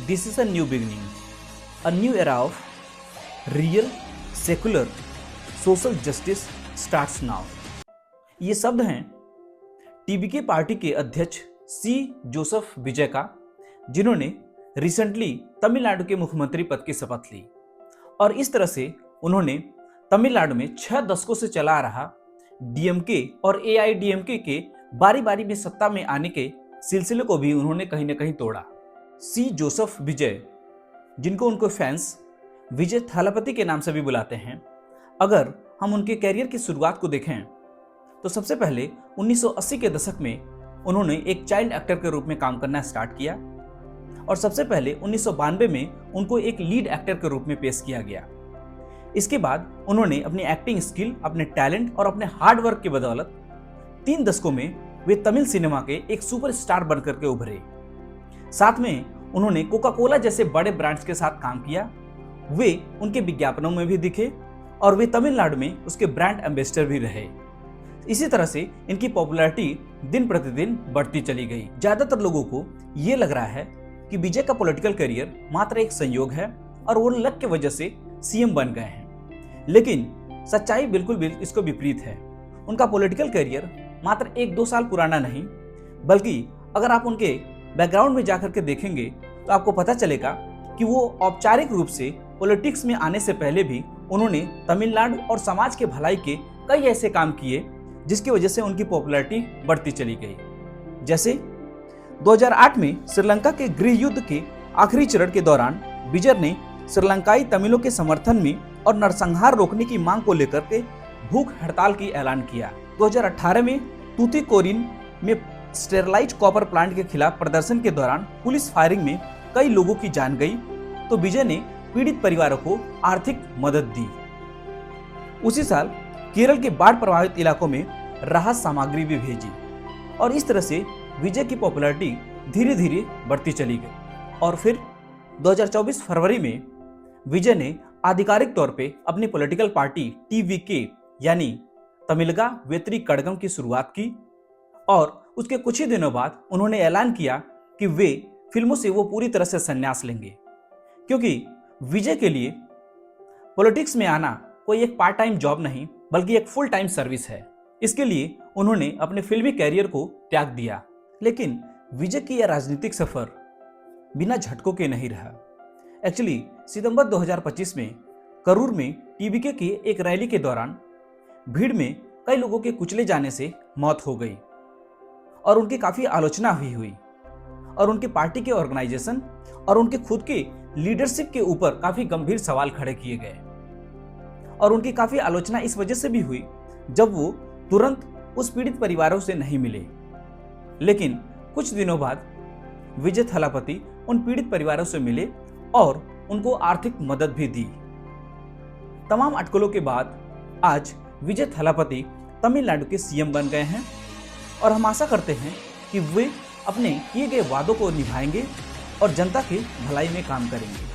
This is a new beginning, a new era of real, secular, social justice starts now. ये शब्द हैं TBK party के अध्यक्ष सी Joseph विजय का, जिन्होंने रिसेंटली तमिलनाडु के मुख्यमंत्री पद की शपथ ली और इस तरह से उन्होंने तमिलनाडु में 6 दशकों से चला आ रहा डीएमके और एआईडीएमके के बारी बारी में सत्ता में आने के सिलसिले को भी उन्होंने कहीं ना कहीं तोड़ा। सी जोसेफ विजय, जिनको उनको फैंस विजय थालापति के नाम से भी बुलाते हैं, अगर हम उनके कैरियर की शुरुआत को देखें तो सबसे पहले 1980 के दशक में उन्होंने एक चाइल्ड एक्टर के रूप में काम करना स्टार्ट किया और सबसे पहले 1992 में उनको एक लीड एक्टर के रूप में पेश किया गया। इसके बाद उन्होंने अपनी एक्टिंग स्किल, अपने टैलेंट और अपने हार्ड वर्क की बदौलत 3 दशकों में वे तमिल सिनेमा के एक सुपरस्टार बनकर के उभरे। साथ में उन्होंने कोका कोला जैसे बड़े ब्रांड्स के साथ काम किया, वे उनके विज्ञापनों में भी दिखे और वे तमिलनाडु में उसके ब्रांड एम्बेसडर भी रहे। इसी तरह से इनकी पॉपुलैरिटी दिन प्रतिदिन बढ़ती चली गई। ज्यादातर लोगों को ये लग रहा है कि विजय का पॉलिटिकल करियर मात्र एक संयोग है और वो लक की वजह से सीएम बन गए हैं, लेकिन सच्चाई बिल्कुल इसको विपरीत है। उनका पॉलिटिकल करियर मात्र 1-2 साल पुराना नहीं, बल्कि अगर आप उनके बैकग्राउंड में जाकर के देखेंगे तो आपको पता चलेगा कि वो औपचारिक रूप से पॉलिटिक्स में आने से पहले भी उन्होंने तमिलनाडु और समाज के भलाई के कई ऐसे काम किए जिसकी वजह से उनकी पॉपुलैरिटी बढ़ती चली गई। जैसे 2008 में श्रीलंका के गृह युद्ध के आखिरी चरण के दौरान विजय ने श्रीलंकाई तमिलों के समर्थन में और नरसंहार रोकने की मांग को लेकर के भूख हड़ताल की ऐलान किया। 2018 में तूतीकोरिन में स्टेरलाइट कॉपर प्लांट के खिलाफ प्रदर्शन के दौरान पुलिस फायरिंग में कई लोगों की जान गई तो विजय ने पीड़ित परिवारों को आर्थिक मदद दी। उसी साल केरल के बाढ़ प्रभावित इलाकों में राहत सामग्री भी भेजी और इस तरह से विजय की पॉपुलैरिटी धीरे धीरे बढ़ती चली गई। और फिर 2024 फरवरी में विजय ने आधिकारिक तौर पे अपनी पॉलिटिकल पार्टी टीवीके यानी तमिलगा वेत्री कड़गम की शुरुआत की और उसके कुछ ही दिनों बाद उन्होंने ऐलान किया कि वे फिल्मों से वो पूरी तरह से संन्यास लेंगे, क्योंकि विजय के लिए पॉलिटिक्स में आना कोई एक पार्ट टाइम जॉब नहीं बल्कि एक फुल टाइम सर्विस है। इसके लिए उन्होंने अपने फिल्मी कैरियर को त्याग दिया। लेकिन विजय की यह राजनीतिक सफर बिना झटकों के नहीं रहा। एक्चुअली सितंबर 2025 में करूर में टीबीके की एक रैली के दौरान भीड़ में कई लोगों के कुचले जाने से मौत हो गई और उनकी काफी आलोचना हुई और उनकी पार्टी के ऑर्गेनाइजेशन और उनके खुद के लीडरशिप के ऊपर काफी गंभीर सवाल खड़े किए गए और उनकी काफी आलोचना इस वजह से भी हुई जब वो तुरंत उस पीड़ित परिवारों से नहीं मिले। लेकिन कुछ दिनों बाद विजय थालापति उन पीड़ित परिवारों से मिले और उनको आर्थिक मदद भी दी। तमाम अटकलों के बाद आज विजय थालापति तमिलनाडु के सीएम बन गए हैं और हम आशा करते हैं कि वे अपने किए गए वादों को निभाएंगे और जनता की भलाई में काम करेंगे।